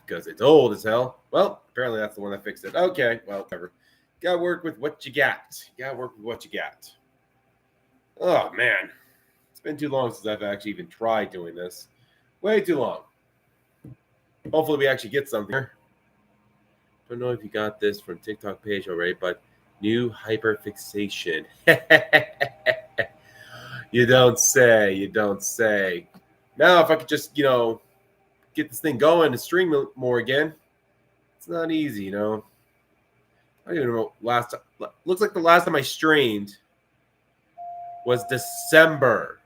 because it's old as hell. Well, apparently that's the one that fixed it. Okay, well, whatever. Gotta work with what you got. Oh, man. It's been too long since I've actually even tried doing this. Way too long. Hopefully we actually get something here. Don't know if you got this from TikTok page already, but new hyperfixation. You don't say. Now, if I could just, get this thing going and stream more again, it's not easy, I don't even know last time. Looks like the last time I streamed was December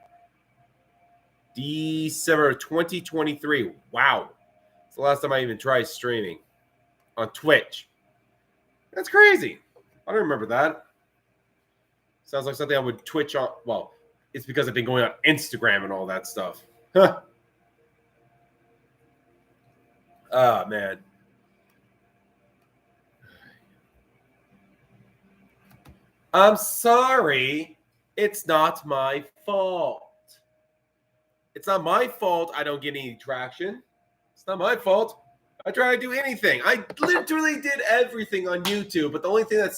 2023. Wow. It's the last time I even tried streaming on Twitch. That's crazy. I don't remember that. Sounds like something I would Twitch on. Well, it's because I've been going on Instagram and all that stuff. Huh. Oh, man. I'm sorry. It's not my fault. It's not my fault I don't get any traction. It's not my fault. I try to do anything. I literally did everything on YouTube, but the only thing that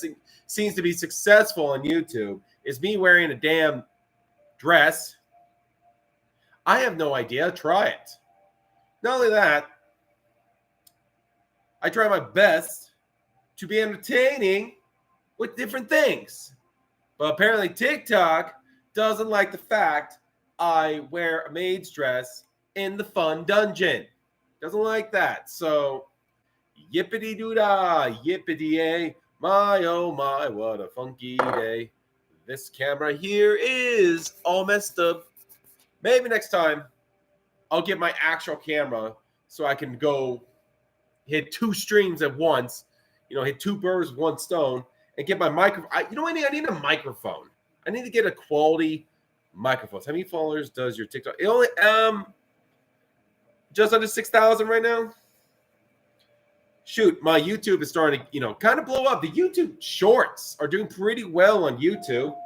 seems to be successful on YouTube is me wearing a damn dress. I have no idea. Try it. Not only that, I try my best to be entertaining with different things. But apparently TikTok doesn't like the fact I wear a maid's dress in the fun dungeon. Doesn't like that. So, yippity-doo-dah, yippity-yay. My, oh my, what a funky day. This camera here is all messed up. Maybe next time I'll get my actual camera so I can go hit 2 streams at once. Hit 2 birds with 1 stone and get my microphone. I need a microphone. I need to get a quality microphone. How many followers does your TikTok? It only just under 6,000 right now. Shoot, my YouTube is starting to, kind of blow up. The YouTube shorts are doing pretty well on YouTube.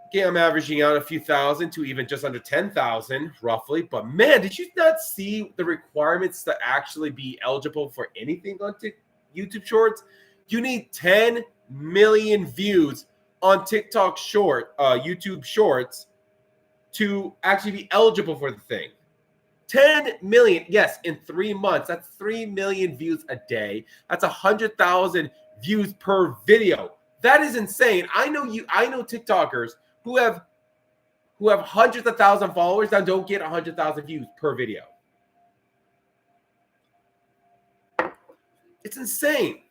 Okay, I'm averaging out a few thousand to even just under 10,000 roughly. But man, did you not see the requirements to actually be eligible for anything on YouTube shorts? You need 10 million views on YouTube shorts to actually be eligible for the thing. 10 million. Yes, in 3 months. That's 3 million views a day. That's 100,000 views per video. That is insane. I know TikTokers who have hundreds of thousands of followers that don't get 100,000 views per video. It's insane.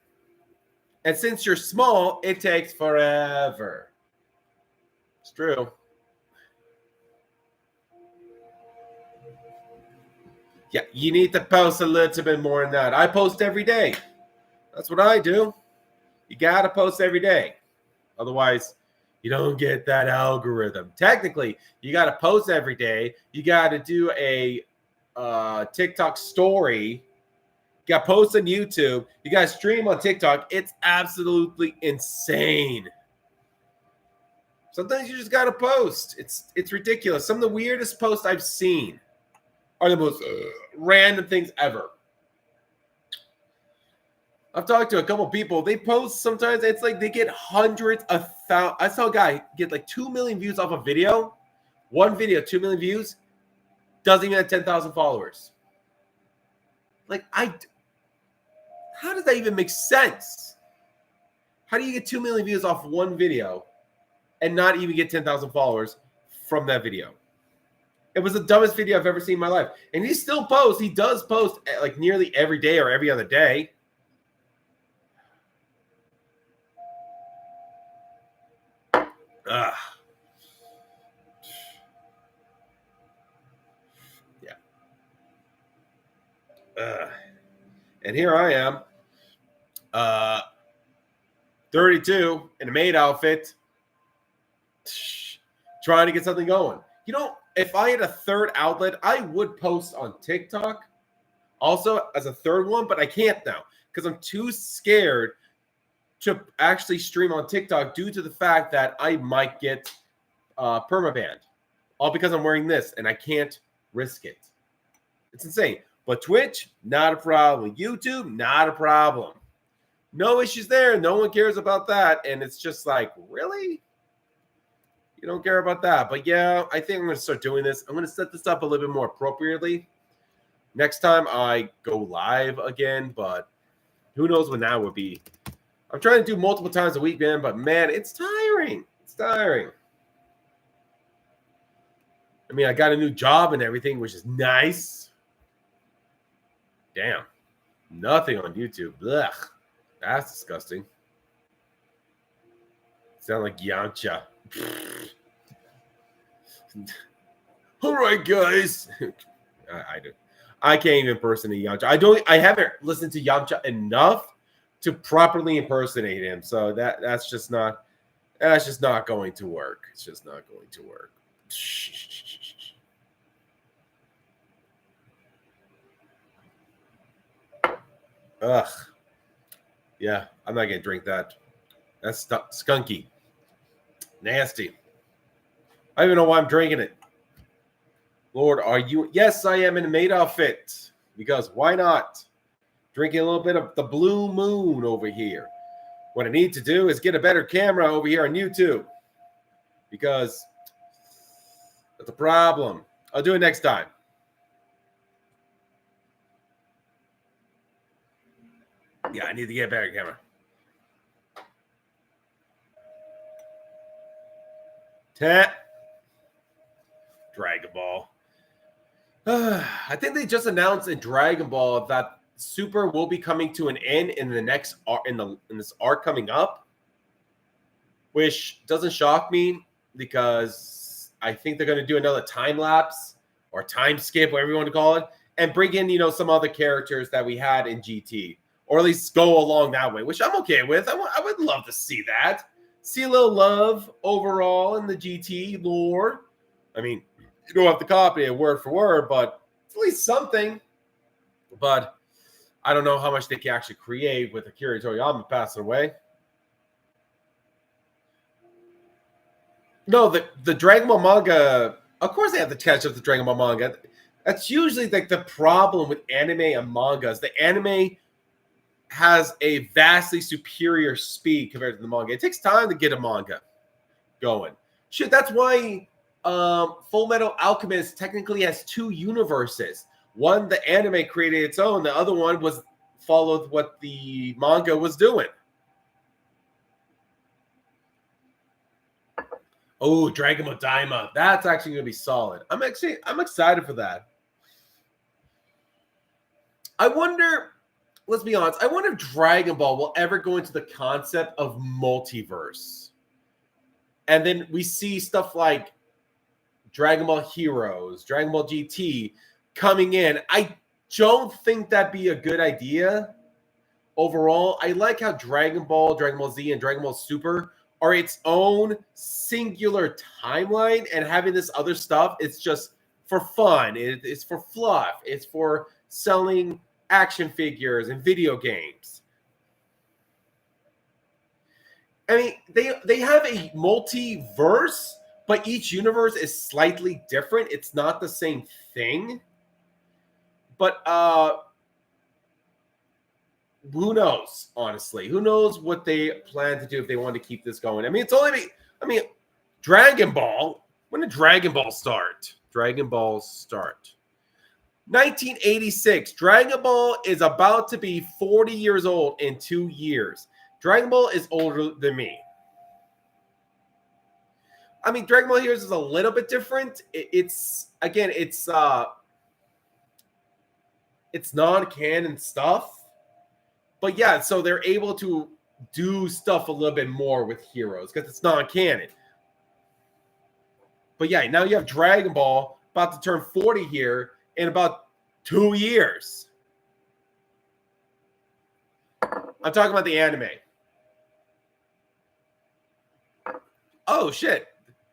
And since you're small, it takes forever. It's true. Yeah, you need to post a little bit more than that. I post every day. That's what I do. You got to post every day. Otherwise, you don't get that algorithm. Technically, you got to post every day. You got to do a TikTok story. You got to post on YouTube. You got to stream on TikTok. It's absolutely insane. Sometimes you just got to post. It's ridiculous. Some of the weirdest posts I've seen are the most random things ever. I've talked to a couple people. They post sometimes. It's like they get hundreds of thousands. I saw a guy get like 2 million views off a video. One video, 2 million views. Doesn't even have 10,000 followers. Like, how does that even make sense? How do you get 2 million views off one video and not even get 10,000 followers from that video? It was the dumbest video I've ever seen in my life. And he still posts. He does post like nearly every day or every other day. Ugh. Yeah. And here I am, 32 in a maid outfit, trying to get something going. If I had a third outlet, I would post on TikTok also as a third one, but I can't now because I'm too scared to actually stream on TikTok due to the fact that I might get permabanned, all because I'm wearing this and I can't risk it. It's insane. But Twitch, not a problem. YouTube, not a problem. No issues there. No one cares about that. And it's just like, really? You don't care about that. But yeah, I think I'm going to start doing this. I'm going to set this up a little bit more appropriately next time I go live again. But who knows when that would be. I'm trying to do multiple times a week, man. But, man, it's tiring. It's tiring. I mean, I got a new job and everything, which is nice. Damn. Nothing on YouTube. Ugh. That's disgusting. Sound like Yamcha. All right, guys. I do. I can't even impersonate Yamcha. I haven't listened to Yamcha enough to properly impersonate him. So that's just not going to work. It's just not going to work. Ugh. Yeah, I'm not gonna drink that. That's skunky. Nasty. I don't even know why I'm drinking it. Lord, are you? Yes, I am in a maid outfit. Because why not? Drinking a little bit of the blue moon over here. What I need to do is get a better camera over here on YouTube. Because that's a problem. I'll do it next time. Yeah, I need to get a better camera. Dragon Ball. I think they just announced in Dragon Ball that Super will be coming to an end in the next in this arc coming up, which doesn't shock me because I think they're going to do another time lapse or time skip, whatever you want to call it, and bring in some other characters that we had in GT, or at least go along that way, which I'm okay with. I would love to see that. See a little love overall in the GT lore. I mean, you don't have to copy it word for word, but it's at least something. But I don't know how much they can actually create with Akira Toriyama passing away. No, the Dragon Ball manga, of course they have to catch up to Dragon Ball manga. That's usually like the problem with anime and mangas. The anime has a vastly superior speed compared to the manga. It takes time to get a manga going. Shit, that's why Full Metal Alchemist technically has two universes. One, the anime created its own. The other one followed what the manga was doing. Oh, Dragon Ball Daima. That's actually going to be solid. I'm excited for that. I wonder, let's be honest, I wonder if Dragon Ball will ever go into the concept of multiverse. And then we see stuff like Dragon Ball Heroes, Dragon Ball GT coming in. I don't think that'd be a good idea overall. I like how Dragon Ball Z, and Dragon Ball Super are its own singular timeline, and having this other stuff, it's just for fun. It's for fluff. It's for selling action figures and video games. I mean, they have a multiverse, but each universe is slightly different. It's not the same thing. But who knows, honestly? Who knows what they plan to do if they want to keep this going? I mean, Dragon Ball. When did Dragon Ball start? Dragon Ball start. 1986. Dragon Ball is about to be 40 years old in 2 years. Dragon Ball is older than me. I mean, Dragon Ball Heroes is a little bit different. It's non-canon stuff. But yeah, so they're able to do stuff a little bit more with Heroes because it's non-canon. But yeah, now you have Dragon Ball about to turn 40 here in about 2 years. I'm talking about the anime. Oh, shit.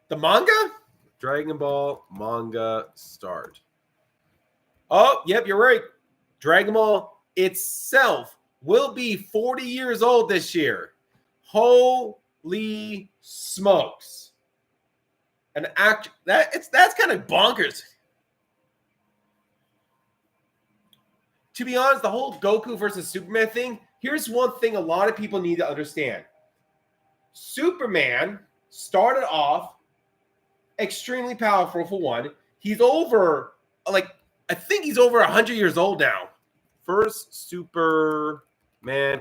The manga? Dragon Ball manga start. Oh, yep, you're right. Dragon Ball itself will be 40 years old this year. Holy smokes. That's kind of bonkers. to be honest, the whole Goku versus Superman thing, here's one thing a lot of people need to understand. Superman started off extremely powerful for one. He's over, like, I think he's over 100 years old now. First Superman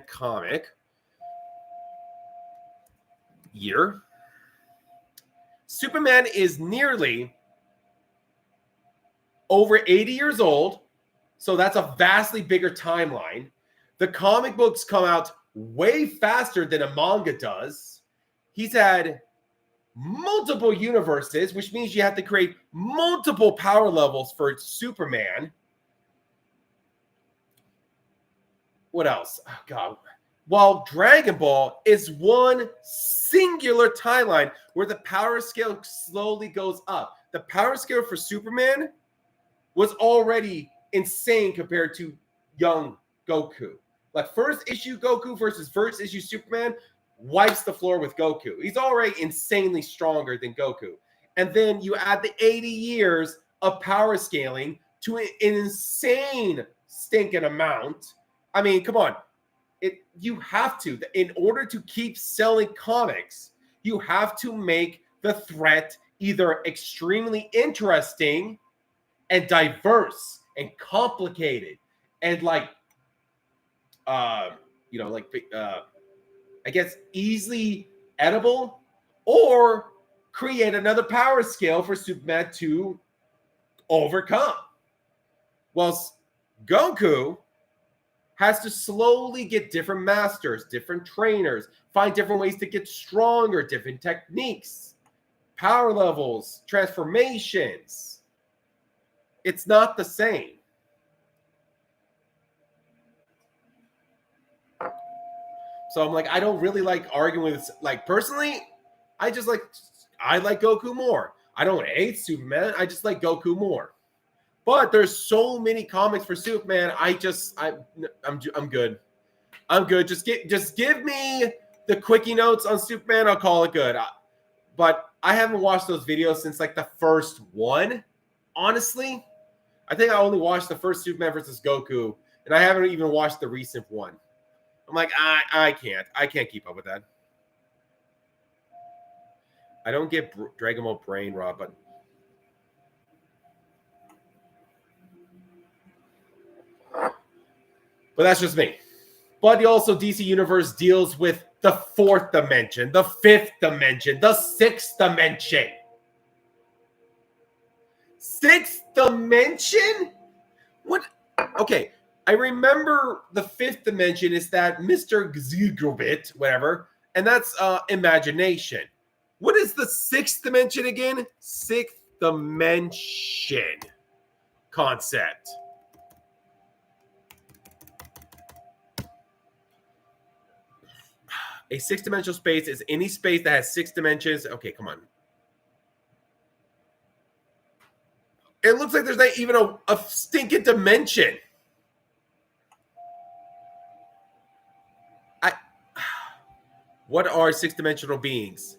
comic year. Superman is nearly over 80 years old, so that's a vastly bigger timeline. The comic books come out way faster than a manga does. He's had multiple universes, which means you have to create multiple power levels for Superman. What else? Oh, God. While Dragon Ball is one singular timeline where the power scale slowly goes up. The power scale for Superman was already insane compared to young Goku. Like first issue Goku versus first issue Superman wipes the floor with Goku. He's already insanely stronger than Goku. And then you add the 80 years of power scaling to an insane stinking amount. I mean, come on. You have to. In order to keep selling comics, you have to make the threat either extremely interesting and diverse and complicated and I guess easily edible, or create another power scale for Superman to overcome. Whilst Goku has to slowly get different masters, different trainers, find different ways to get stronger, different techniques, power levels, transformations. It's not the same. So I'm like, I don't really like arguing with, like, personally, I like Goku more. I don't hate Superman. I just like Goku more. But there's so many comics for Superman. I'm good. I'm good. Just give me the quickie notes on Superman. I'll call it good. But I haven't watched those videos since like the first one. Honestly, I think I only watched the first Superman versus Goku, and I haven't even watched the recent one. I'm like, I can't keep up with that. I don't get Dragon Ball brain rot, but that's just me. But also DC Universe deals with the fourth dimension, the fifth dimension, the sixth dimension. Sixth dimension? What? Okay, I remember the fifth dimension is that Mr. Gzigobit, whatever, and that's imagination. What is the sixth dimension again? Sixth dimension concept. A six-dimensional space is any space that has six dimensions. Okay, come on. It looks like there's not even a stinking dimension. What are six-dimensional beings?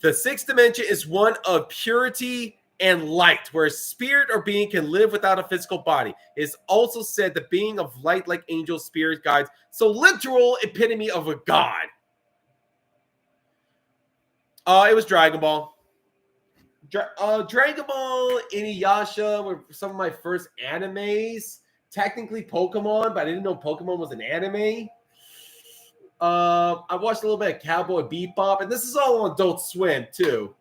The sixth dimension is one of purity and light, where a spirit or being can live without a physical body. It is also said the being of light like angels, spirit guides. So literal epitome of a god. It was Dragon Ball. Dragon Ball, Inuyasha were some of my first animes. Technically Pokemon, but I didn't know Pokemon was an anime. I watched a little bit of Cowboy Bebop, and this is all on Adult Swim too.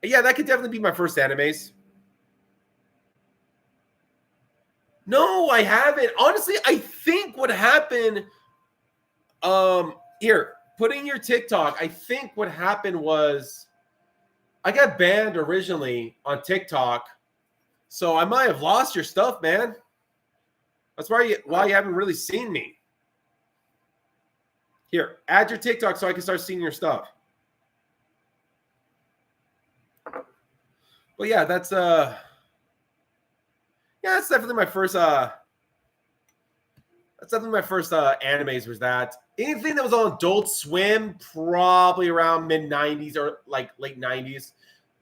Yeah, that could definitely be my first animes. No, I haven't. Honestly, I think what happened, here, put in your TikTok. I think what happened was I got banned originally on TikTok, so I might have lost your stuff, man. That's why you haven't really seen me. Here, add your TikTok so I can start seeing your stuff. Well, yeah, that's definitely my first animes was that. Anything that was on Adult Swim, probably around mid-90s or like late 90s.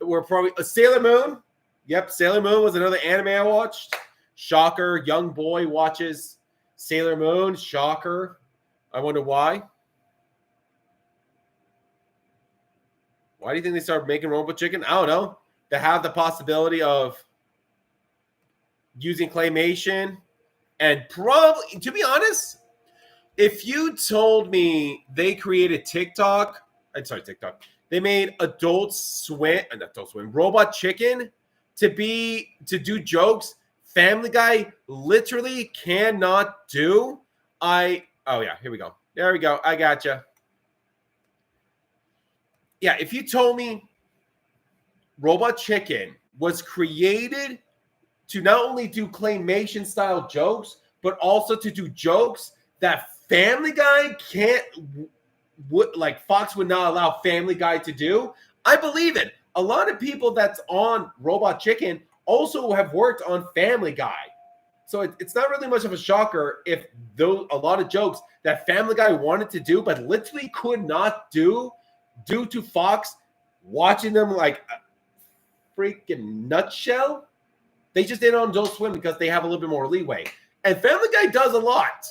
Were probably Sailor Moon. Yep, Sailor Moon was another anime I watched. Shocker. Young boy watches Sailor Moon. Shocker. I wonder why. Why do you think they started making Robot Chicken? I don't know. They have the possibility of using claymation, and probably, to be honest, if you told me they created TikTok, they made Adult Swim, Robot Chicken to do jokes Family Guy literally cannot do. Oh yeah, here we go. There we go. I gotcha. Yeah, if you told me Robot Chicken was created to not only do claymation style jokes, but also to do jokes that Family Guy Fox would not allow Family Guy to do, I believe it. A lot of people that's on Robot Chicken also have worked on Family Guy. So it's not really much of a shocker if a lot of jokes that Family Guy wanted to do, but literally could not do due to Fox watching them like a freaking nutshell. They just did it on Adult Swim because they have a little bit more leeway. And Family Guy does a lot.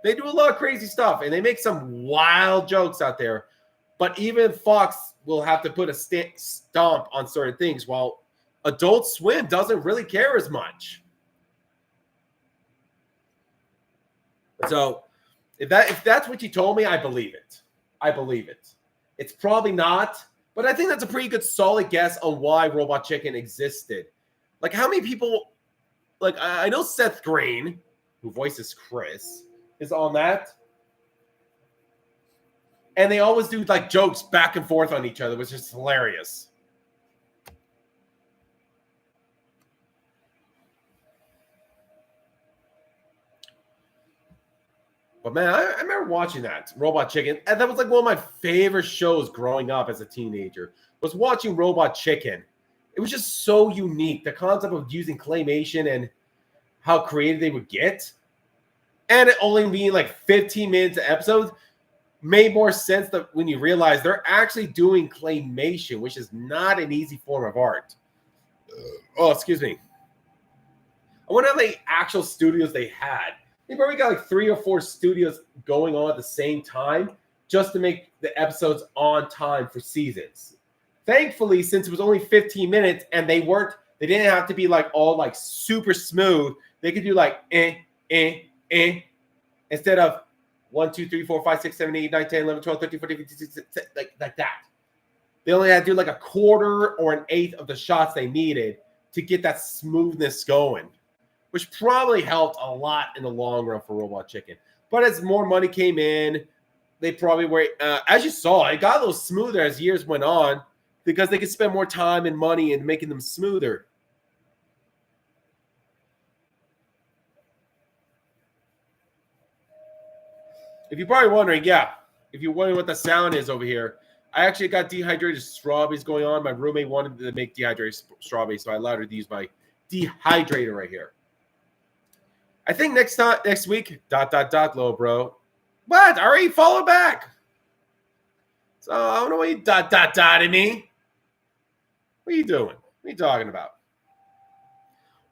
They do a lot of crazy stuff, and they make some wild jokes out there. But even Fox will have to put a stomp on certain things, while Adult Swim doesn't really care as much. So if that's what you told me, I believe it. I believe it. It's probably not, but I think that's a pretty good solid guess on why Robot Chicken existed. Like, how many people, like, I know Seth Green, who voices Chris, is on that. And they always do, like, jokes back and forth on each other, which is hilarious. But, man, I remember watching that, Robot Chicken. And that was, like, one of my favorite shows growing up as a teenager, was watching Robot Chicken. It was just so unique. The concept of using claymation and how creative they would get. And it only being like 15 minutes an episode made more sense that when you realize they're actually doing claymation, which is not an easy form of art. Oh, excuse me. I wonder how many actual studios they had. They probably got like 3 or 4 studios going on at the same time just to make the episodes on time for seasons. Thankfully, since it was only 15 minutes and they didn't have to be like all like super smooth. They could do like instead of 1, 2, 3, 4, 5, 6, 7, 8, 9, 10, 11, 12, 13, 14, 15, 16, like that. They only had to do like a quarter or an eighth of the shots they needed to get that smoothness going, which probably helped a lot in the long run for Robot Chicken. But as more money came in, they probably were, as you saw, it got a little smoother as years went on because they could spend more time and money in making them smoother. If you're probably wondering, if you're wondering what the sound is over here, I actually got dehydrated strawberries going on. My roommate wanted to make dehydrated strawberries, so I allowed her to use my dehydrator right here. I think next week, ... low, bro. What? I already followed back. So I don't know what you ... to me. What are you doing? What are you talking about?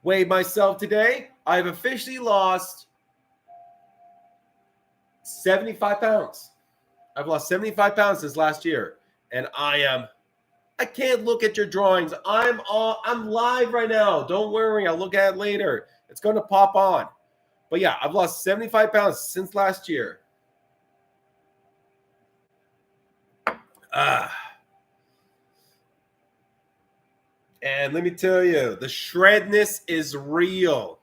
Weighed myself today. I've officially lost 75 pounds. I've lost 75 pounds since last year. And I can't look at your drawings. I'm live right now. Don't worry. I'll look at it later. It's going to pop on. But yeah, I've lost 75 pounds since last year. And let me tell you, the shredness is real.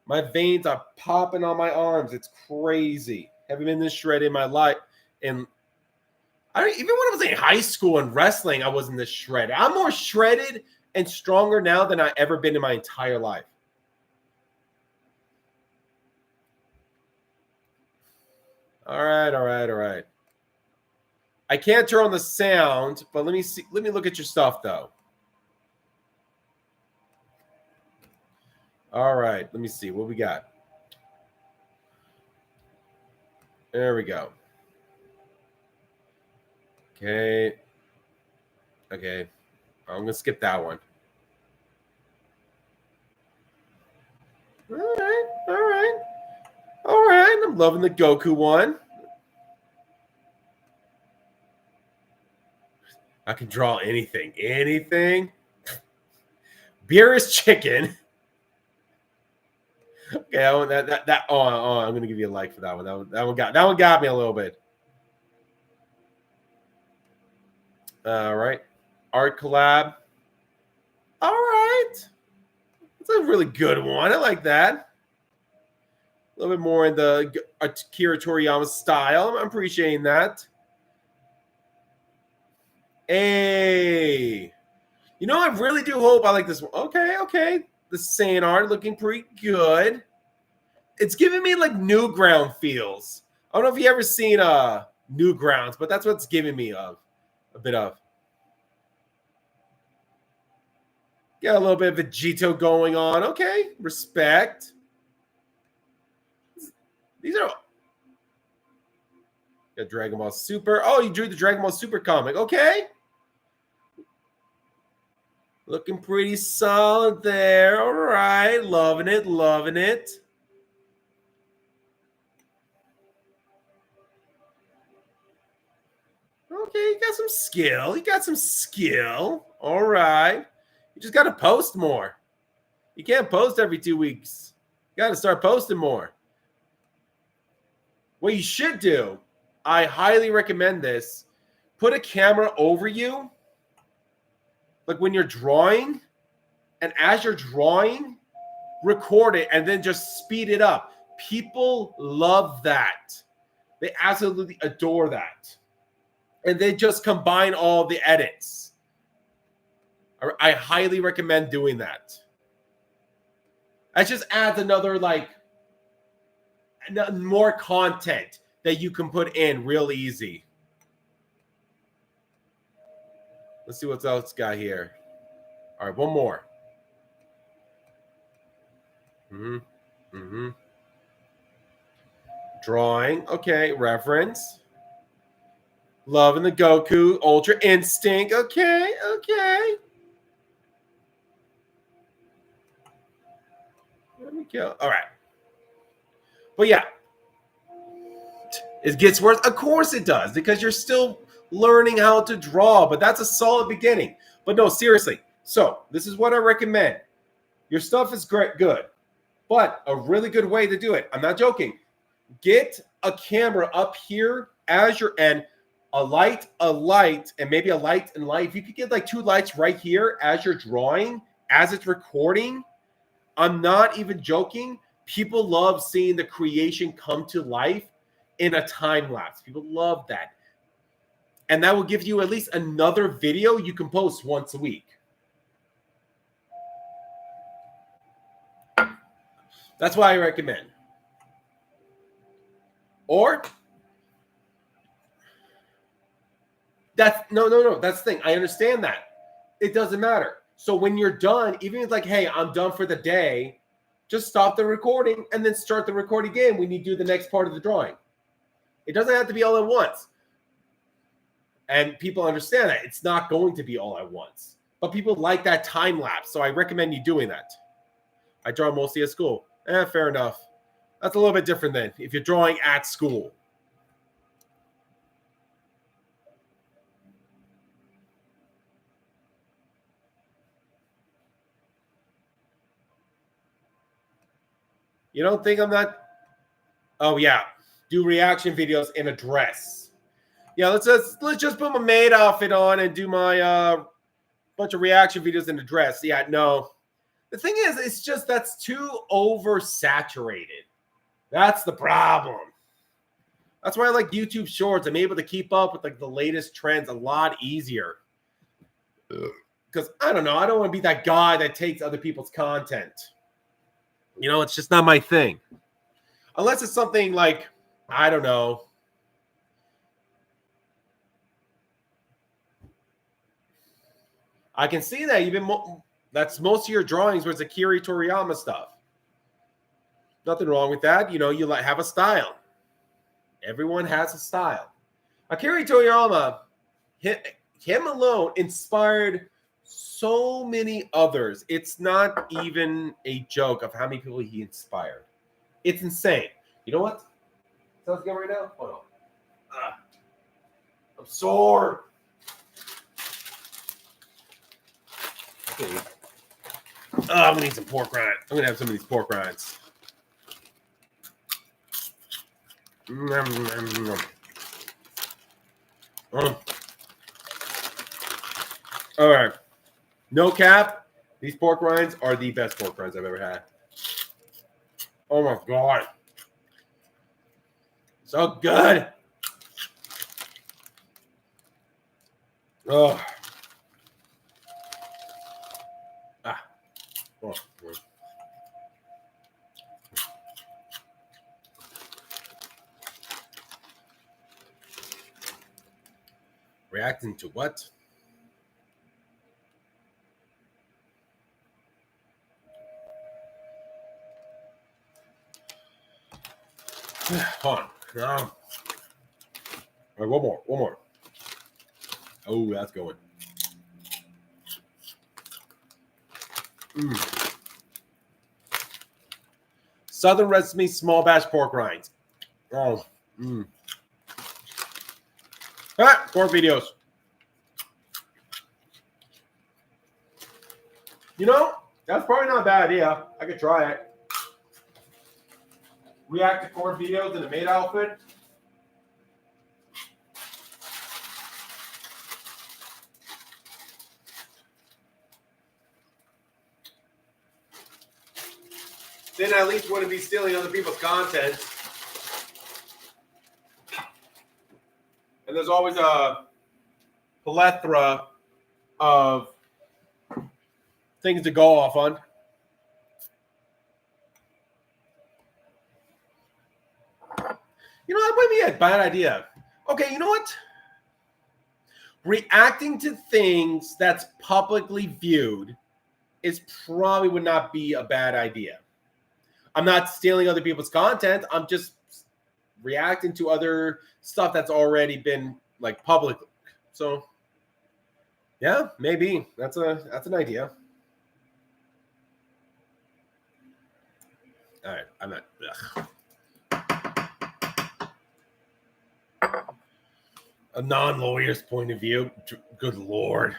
My veins are popping on my arms. It's crazy. Haven't been this shredded in my life. And even when I was in high school and wrestling, I wasn't this shredded. I'm more shredded and stronger now than I've ever been in my entire life. All right. I can't turn on the sound, but let me see. Let me look at your stuff, though. All right. Let me see what we got. There we go. Okay. I'm going to skip that one. All right, all right, all right. I'm loving the Goku one. I can draw anything. Anything. Beer is chicken. Okay, I'm gonna give you a like for that one. That one got me a little bit. All right, art collab. All right, that's a really good one. I like that. A little bit more in the Akira Toriyama style. I'm appreciating that. Hey, you know, I really do hope I like this one. Okay. The Saiyan art looking pretty good. It's giving me like Newground feels. I don't know if you ever seen Newgrounds, but that's what it's giving me a bit of. Got a little bit of Vegito going on. Okay, respect. These are got Dragon Ball Super. Oh, you drew the Dragon Ball Super comic. Okay. Looking pretty solid there. All right. Loving it. Loving it. Okay, you got some skill. You got some skill. All right. You just got to post more. You can't post every 2 weeks. You got to start posting more. What you should do, I highly recommend this. Put a camera over you, like when you're drawing, and as you're drawing, record it and then just speed it up. People love that. They absolutely adore that. And they just combine all the edits. I highly recommend doing that. That just adds another, like, more content that you can put in real easy. Let's see what else got here. All right, one more. Drawing. Okay, reference. Loving the Goku Ultra Instinct. Okay. There we go. All right. But yeah, it gets worse. Of course it does, because you're still learning how to draw, but that's a solid beginning. But no, seriously. So this is what I recommend. Your stuff is great, good, but a really good way to do it, I'm not joking, get a camera up here as your end, a light, and maybe a light and light. If you could get like 2 lights right here as you're drawing, as it's recording, I'm not even joking. People love seeing the creation come to life in a time lapse. People love that. And that will give you at least another video you can post once a week. That's why I recommend. Or no. That's the thing. I understand that. It doesn't matter. So when you're done, even if it's like, hey, I'm done for the day, just stop the recording and then start the recording again when you do the next part of the drawing. It doesn't have to be all at once. And people understand that. It's not going to be all at once. But people like that time lapse. So I recommend you doing that. I draw mostly at school. Fair enough. That's a little bit different than if you're drawing at school. You don't think I'm not? Oh yeah, do reaction videos in a dress. Yeah, let's just put my maid outfit on and do my bunch of reaction videos in a dress. Yeah, no. The thing is, it's just that's too oversaturated. That's the problem. That's why I like YouTube Shorts. I'm able to keep up with like the latest trends a lot easier. Because I don't know, I don't want to be that guy that takes other people's content. You know, it's just not my thing. Unless it's something like, I don't know. I can see that you've been. That's most of your drawings was Akira Toriyama stuff. Nothing wrong with that. You know, you have a style. Everyone has a style. Akira Toriyama, him alone inspired so many others. It's not even a joke of how many people he inspired. It's insane. You know what? Sounds good right now? Hold on. I'm sore. Okay. I'm gonna need some pork rind. I'm gonna have some of these pork rinds. All right. No cap. These pork rinds are the best pork rinds I've ever had. Oh my God. So good. Oh. Oh. Reacting to what? Hold on. All right, one more. Oh, that's going. Southern recipe small batch pork rinds. Oh. Pork videos. You know, that's probably not a bad idea. I could try it. React to corn videos in a maid outfit. Then I at least wouldn't be stealing other people's content. And there's always a plethora of things to go off on. You know, that might be a bad idea. Okay, you know what? Reacting to things that's publicly viewed is probably would not be a bad idea. I'm not stealing other people's content. I'm just reacting to other stuff that's already been like public. So yeah, maybe that's an idea. All right, I'm not. A non-lawyer's point of view. Good Lord.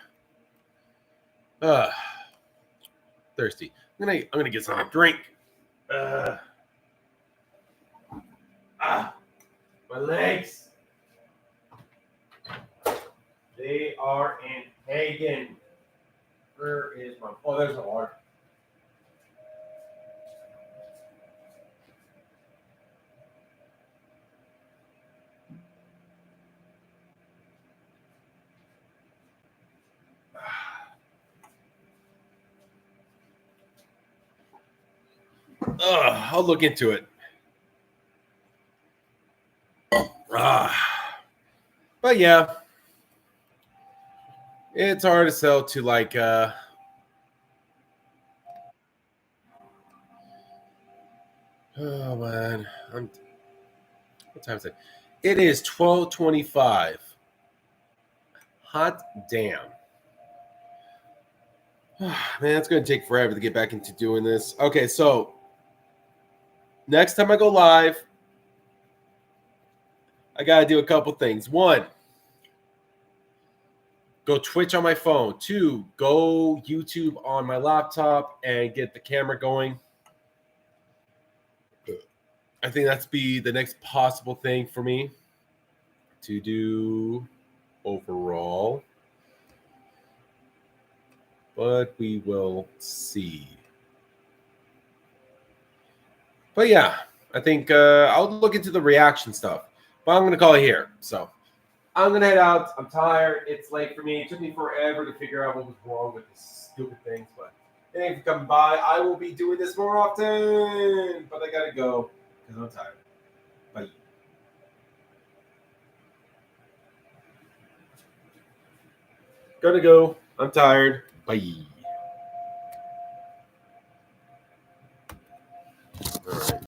Thirsty. I'm gonna get some drink. My legs. They are in Hagen. Where is my? Oh, there's the water. I'll look into it. But yeah, it's hard to sell to like oh man, what time is it? It is 12:25. Hot damn. Man, it's gonna take forever to get back into doing this. Okay, so next time I go live, I gotta do a couple things. One, go Twitch on my phone. Two, go YouTube on my laptop and get the camera going. I think that's be the next possible thing for me to do overall. But we will see. But yeah, I think I'll look into the reaction stuff. But I'm going to call it here. So I'm going to head out. I'm tired. It's late for me. It took me forever to figure out what was wrong with these stupid things. But thank you for coming by. I will be doing this more often. But I got to go because I'm tired. Bye. Gotta go. I'm tired. Bye.